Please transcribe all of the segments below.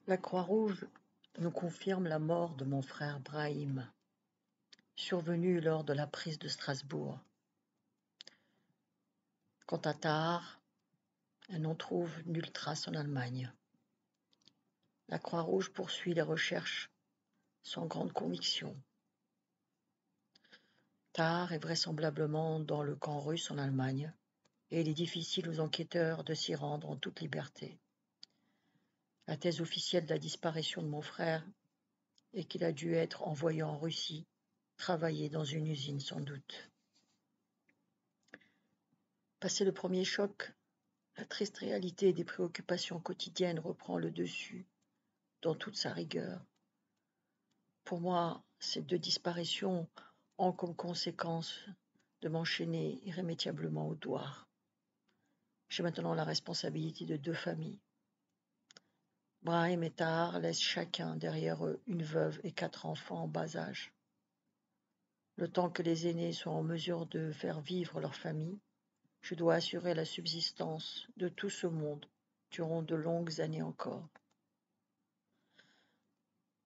La Croix-Rouge nous confirme la mort de mon frère Brahim, survenue lors de la prise de Strasbourg. Quant à Tahar, elle n'en trouve nulle trace en Allemagne. La Croix-Rouge poursuit les recherches sans grande conviction. Tahar est vraisemblablement dans le camp russe en Allemagne, et il est difficile aux enquêteurs de s'y rendre en toute liberté. La thèse officielle de la disparition de mon frère est qu'il a dû être envoyé en Russie, travailler dans une usine sans doute. Passé le premier choc, la triste réalité des préoccupations quotidiennes reprend le dessus dans toute sa rigueur. Pour moi, ces deux disparitions ont comme conséquence de m'enchaîner irrémédiablement au Douar. J'ai maintenant la responsabilité de deux familles. Brahim et Tahar laissent chacun derrière eux une veuve et 4 enfants en bas âge. Le temps que les aînés soient en mesure de faire vivre leur famille, je dois assurer la subsistance de tout ce monde durant de longues années encore.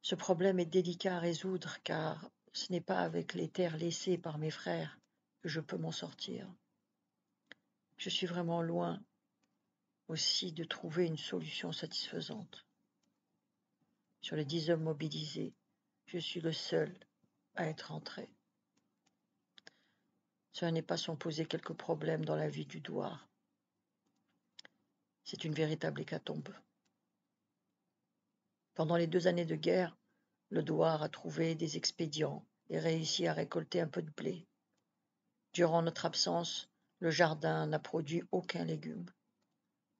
Ce problème est délicat à résoudre car ce n'est pas avec les terres laissées par mes frères que je peux m'en sortir. Je suis vraiment loin aussi de trouver une solution satisfaisante. Sur les 10 hommes mobilisés, je suis le seul à être entré. Cela n'est pas sans poser quelques problèmes dans la vie du Douar. C'est une véritable hécatombe. Pendant les 2 années de guerre, le Douar a trouvé des expédients et réussi à récolter un peu de blé. Durant notre absence, le jardin n'a produit aucun légume.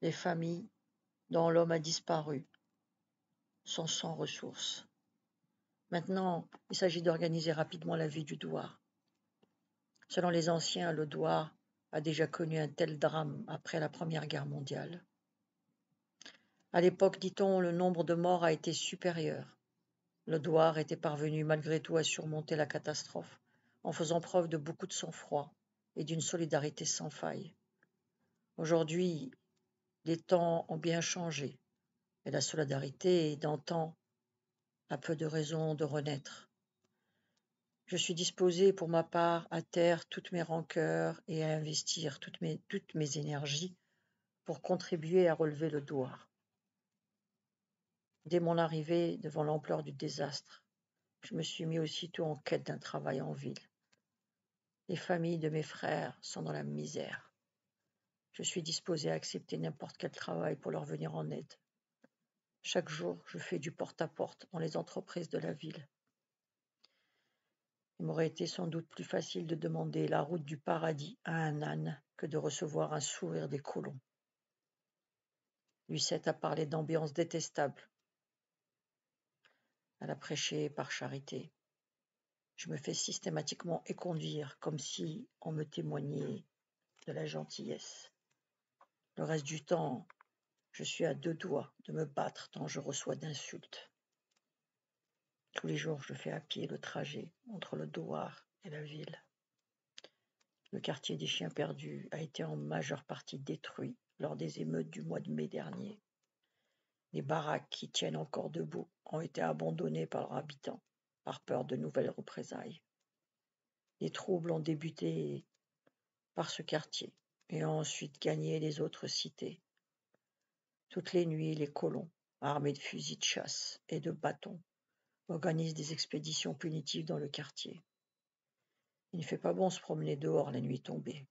Les familles dont l'homme a disparu sont sans ressources. Maintenant, il s'agit d'organiser rapidement la vie du Douar. Selon les anciens, le Douar a déjà connu un tel drame après la Première Guerre mondiale. À l'époque, dit-on, le nombre de morts a été supérieur. Le Douar était parvenu malgré tout à surmonter la catastrophe en faisant preuve de beaucoup de sang-froid et d'une solidarité sans faille. Aujourd'hui, les temps ont bien changé et la solidarité d'antan a peu de raisons de renaître. Je suis disposé pour ma part à taire toutes mes rancœurs et à investir toutes mes énergies pour contribuer à relever le Douar. Dès mon arrivée devant l'ampleur du désastre, je me suis mis aussitôt en quête d'un travail en ville. Les familles de mes frères sont dans la misère. Je suis disposé à accepter n'importe quel travail pour leur venir en aide. Chaque jour, je fais du porte-à-porte dans les entreprises de la ville. Il m'aurait été sans doute plus facile de demander la route du paradis à un âne que de recevoir un sourire des colons. Lucette a parlé d'ambiance détestable. Elle a prêché par charité. Je me fais systématiquement éconduire comme si on me témoignait de la gentillesse. Le reste du temps, je suis à 2 doigts de me battre tant je reçois d'insultes. Tous les jours, je fais à pied le trajet entre le Douar et la ville. Le quartier des Chiens perdus a été en majeure partie détruit lors des émeutes du mois de mai dernier. Les baraques qui tiennent encore debout ont été abandonnées par leurs habitants par peur de nouvelles représailles. Les troubles ont débuté par ce quartier et ont ensuite gagné les autres cités. Toutes les nuits, les colons, armés de fusils de chasse et de bâtons, organisent des expéditions punitives dans le quartier. Il ne fait pas bon se promener dehors la nuit tombée.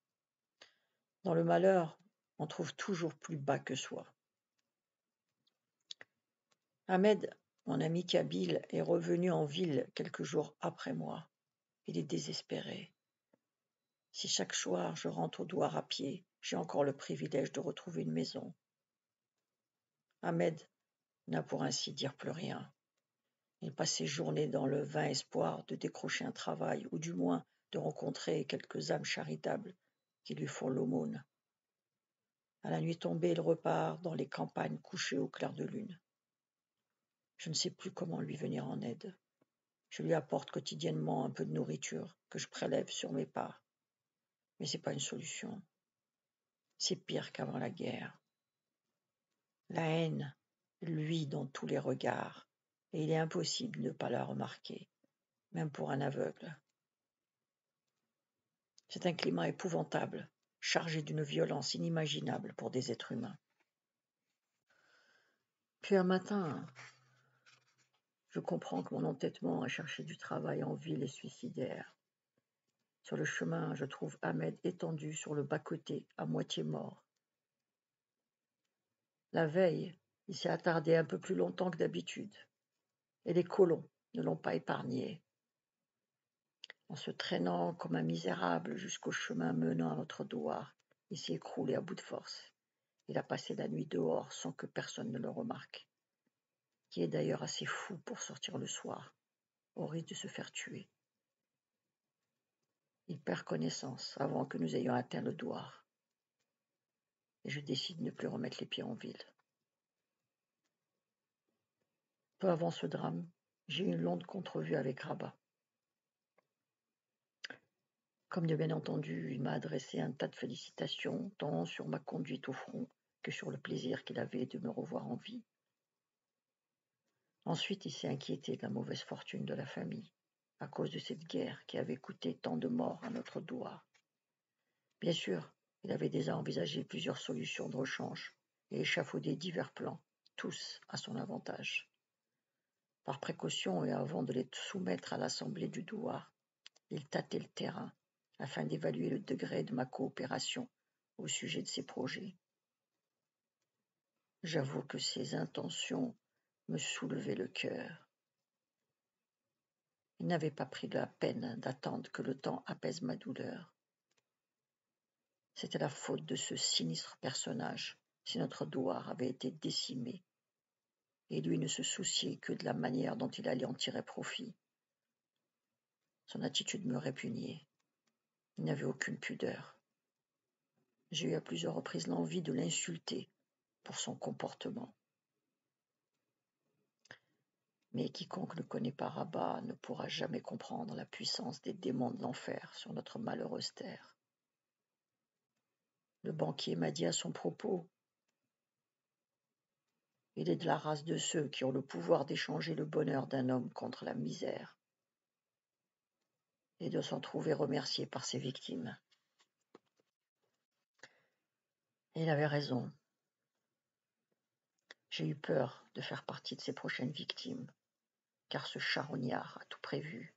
Dans le malheur, on trouve toujours plus bas que soi. Ahmed, mon ami kabyle, est revenu en ville quelques jours après moi. Il est désespéré. Si chaque soir je rentre au Douar à pied, j'ai encore le privilège de retrouver une maison. Ahmed n'a pour ainsi dire plus rien. Il passe ses journées dans le vain espoir de décrocher un travail ou du moins de rencontrer quelques âmes charitables qui lui font l'aumône. À la nuit tombée, il repart dans les campagnes couché au clair de lune. Je ne sais plus comment lui venir en aide. Je lui apporte quotidiennement un peu de nourriture que je prélève sur mes pas. Mais ce n'est pas une solution. C'est pire qu'avant la guerre. La haine luit dans tous les regards, et il est impossible de ne pas la remarquer, même pour un aveugle. C'est un climat épouvantable, chargé d'une violence inimaginable pour des êtres humains. Puis un matin, je comprends que mon entêtement à chercher du travail en ville est suicidaire. Sur le chemin, je trouve Ahmed étendu sur le bas-côté, à moitié mort. La veille, il s'est attardé un peu plus longtemps que d'habitude, et les colons ne l'ont pas épargné. En se traînant comme un misérable jusqu'au chemin menant à notre douar, il s'est écroulé à bout de force. Il a passé la nuit dehors sans que personne ne le remarque, qui est d'ailleurs assez fou pour sortir le soir, au risque de se faire tuer. Il perd connaissance avant que nous ayons atteint le douar, et je décide de ne plus remettre les pieds en ville. Peu avant ce drame, j'ai eu une longue entrevue avec Rabat. Comme de bien entendu, il m'a adressé un tas de félicitations, tant sur ma conduite au front que sur le plaisir qu'il avait de me revoir en vie. Ensuite, il s'est inquiété de la mauvaise fortune de la famille, à cause de cette guerre qui avait coûté tant de morts à notre douar. Bien sûr, il avait déjà envisagé plusieurs solutions de rechange et échafaudé divers plans, tous à son avantage. Par précaution et avant de les soumettre à l'assemblée du douar, il tâtait le terrain afin d'évaluer le degré de ma coopération au sujet de ses projets. J'avoue que ses intentions me soulevaient le cœur. Il n'avait pas pris la peine d'attendre que le temps apaise ma douleur. C'était la faute de ce sinistre personnage si notre douar avait été décimé, et lui ne se souciait que de la manière dont il allait en tirer profit. Son attitude me répugnait. Il n'avait aucune pudeur. J'ai eu à plusieurs reprises l'envie de l'insulter pour son comportement. Mais quiconque ne connaît pas Rabat ne pourra jamais comprendre la puissance des démons de l'enfer sur notre malheureuse terre. Le banquier m'a dit à son propos: il est de la race de ceux qui ont le pouvoir d'échanger le bonheur d'un homme contre la misère et de s'en trouver remercié par ses victimes. Et il avait raison. J'ai eu peur de faire partie de ses prochaines victimes, car ce charognard a tout prévu,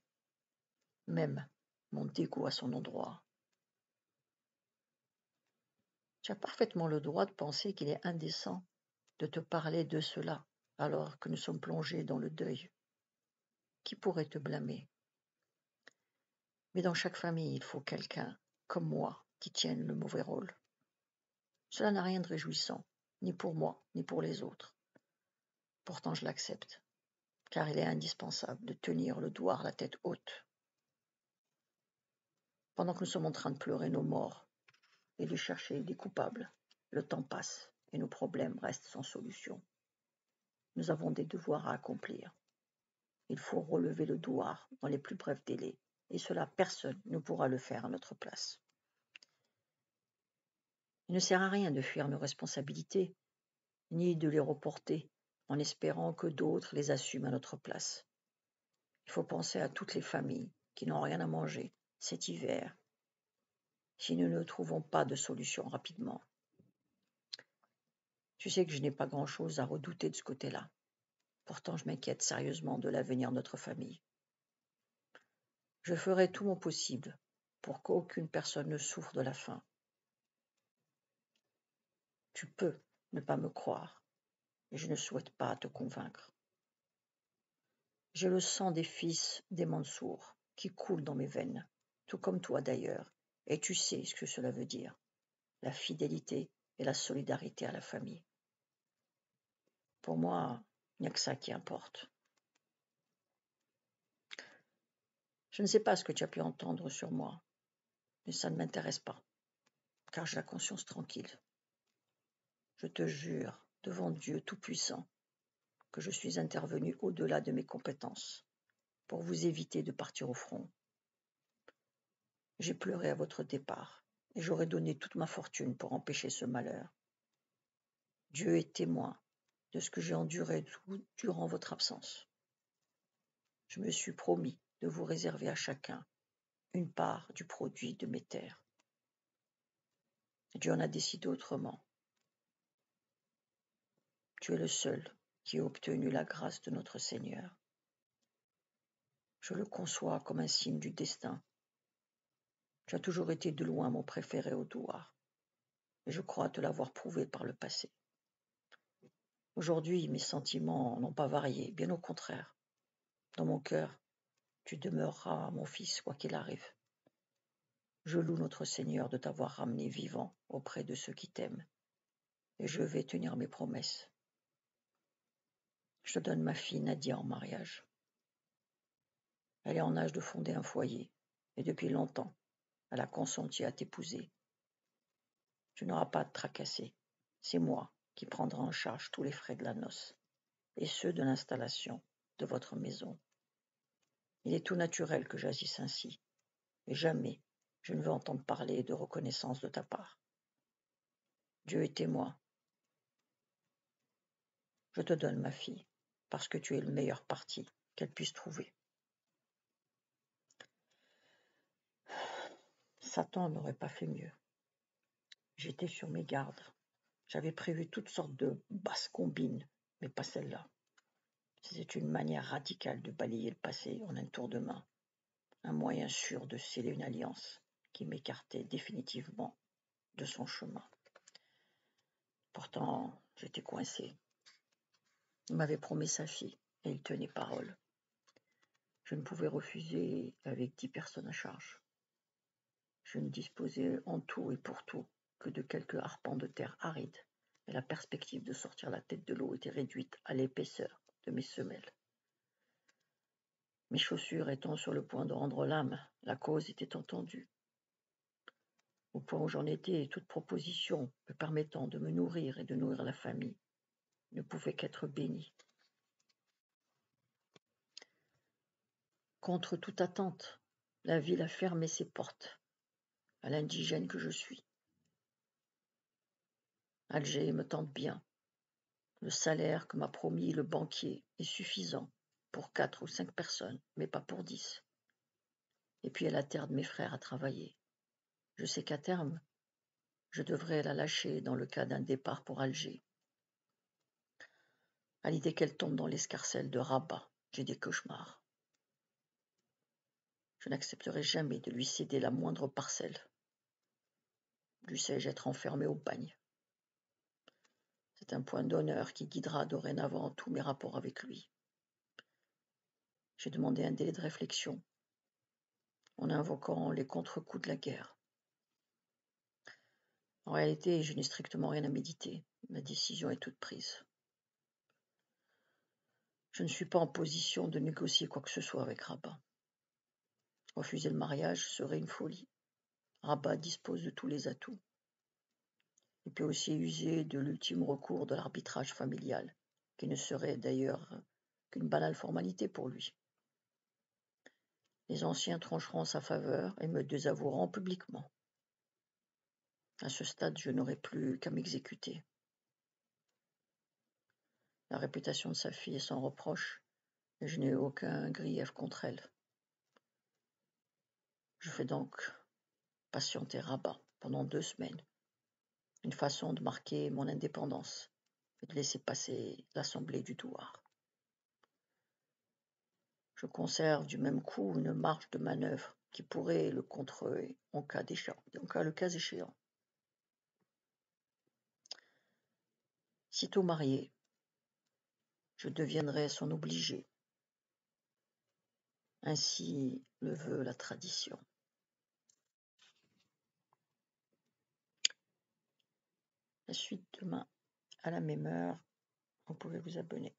même mon dégoût à son endroit. Tu as parfaitement le droit de penser qu'il est indécent de te parler de cela alors que nous sommes plongés dans le deuil. Qui pourrait te blâmer? Mais dans chaque famille, il faut quelqu'un, comme moi, qui tienne le mauvais rôle. Cela n'a rien de réjouissant, ni pour moi, ni pour les autres. Pourtant, je l'accepte, car il est indispensable de tenir le douar la tête haute. Pendant que nous sommes en train de pleurer nos morts et de chercher des coupables, le temps passe et nos problèmes restent sans solution. Nous avons des devoirs à accomplir. Il faut relever le douar dans les plus brefs délais, et cela personne ne pourra le faire à notre place. Il ne sert à rien de fuir nos responsabilités, ni de les reporter en espérant que d'autres les assument à notre place. Il faut penser à toutes les familles qui n'ont rien à manger cet hiver, si nous ne trouvons pas de solution rapidement. Tu sais que je n'ai pas grand-chose à redouter de ce côté-là. Pourtant, je m'inquiète sérieusement de l'avenir de notre famille. Je ferai tout mon possible pour qu'aucune personne ne souffre de la faim. Tu peux ne pas me croire, et je ne souhaite pas te convaincre. J'ai le sang des fils des Mansour qui coule dans mes veines, tout comme toi d'ailleurs, et tu sais ce que cela veut dire, la fidélité et la solidarité à la famille. Pour moi, il n'y a que ça qui importe. Je ne sais pas ce que tu as pu entendre sur moi, mais ça ne m'intéresse pas, car j'ai la conscience tranquille. Je te jure, devant Dieu Tout-Puissant, que je suis intervenu au-delà de mes compétences pour vous éviter de partir au front. J'ai pleuré à votre départ et j'aurais donné toute ma fortune pour empêcher ce malheur. Dieu est témoin, de ce que j'ai enduré durant votre absence. Je me suis promis de vous réserver à chacun une part du produit de mes terres. Dieu en a décidé autrement. Tu es le seul qui a obtenu la grâce de notre Seigneur. Je le conçois comme un signe du destin. Tu as toujours été de loin mon préféré au douar, et je crois te l'avoir prouvé par le passé. Aujourd'hui, mes sentiments n'ont pas varié, bien au contraire. Dans mon cœur, tu demeureras mon fils, quoi qu'il arrive. Je loue notre Seigneur de t'avoir ramené vivant auprès de ceux qui t'aiment, et je vais tenir mes promesses. Je te donne ma fille Nadia en mariage. Elle est en âge de fonder un foyer, et depuis longtemps, elle a consenti à t'épouser. Tu n'auras pas à te tracasser. C'est moi qui prendrai en charge tous les frais de la noce, et ceux de l'installation de votre maison. Il est tout naturel que j'agisse ainsi, et jamais je ne veux entendre parler de reconnaissance de ta part. Dieu est témoin. Je te donne ma fille, parce que tu es le meilleur parti qu'elle puisse trouver. Satan n'aurait pas fait mieux. J'étais sur mes gardes. J'avais prévu toutes sortes de basses combines, mais pas celle-là. C'était une manière radicale de balayer le passé en un tour de main, un moyen sûr de sceller une alliance qui m'écartait définitivement de son chemin. Pourtant, j'étais coincé. Il m'avait promis sa fille, et il tenait parole. Je ne pouvais refuser avec 10 personnes à charge. Je ne disposais en tout et pour tout que de quelques arpents de terre aride, et la perspective de sortir la tête de l'eau était réduite à l'épaisseur de mes semelles. Mes chaussures étant sur le point de rendre l'âme, la cause était entendue. Au point où j'en étais, toute proposition me permettant de me nourrir et de nourrir la famille ne pouvait qu'être bénie. Contre toute attente, la ville a fermé ses portes à l'indigène que je suis. Alger me tente bien. Le salaire que m'a promis le banquier est suffisant pour 4 ou 5 personnes, mais pas pour 10. Et puis il y a la terre de mes frères à travailler. Je sais qu'à terme, je devrais la lâcher dans le cas d'un départ pour Alger. À l'idée qu'elle tombe dans l'escarcelle de Rabat, j'ai des cauchemars. Je n'accepterai jamais de lui céder la moindre parcelle. Dussé-je être enfermé au bagne. C'est un point d'honneur qui guidera dorénavant tous mes rapports avec lui. J'ai demandé un délai de réflexion, en invoquant les contre-coups de la guerre. En réalité, je n'ai strictement rien à méditer. Ma décision est toute prise. Je ne suis pas en position de négocier quoi que ce soit avec Rabat. Refuser le mariage serait une folie. Rabat dispose de tous les atouts. Il peut aussi user de l'ultime recours de l'arbitrage familial, qui ne serait d'ailleurs qu'une banale formalité pour lui. Les anciens trancheront en sa faveur et me désavoueront publiquement. À ce stade, je n'aurai plus qu'à m'exécuter. La réputation de sa fille est sans reproche, et je n'ai aucun grief contre elle. Je fais donc patienter Rabat pendant 2 semaines, une façon de marquer mon indépendance et de laisser passer l'assemblée du douar. Je conserve du même coup une marge de manœuvre qui pourrait le contrer en cas le cas échéant. Sitôt marié, je deviendrai son obligé. Ainsi le veut la tradition. La suite demain à la même heure. Vous pouvez vous abonner.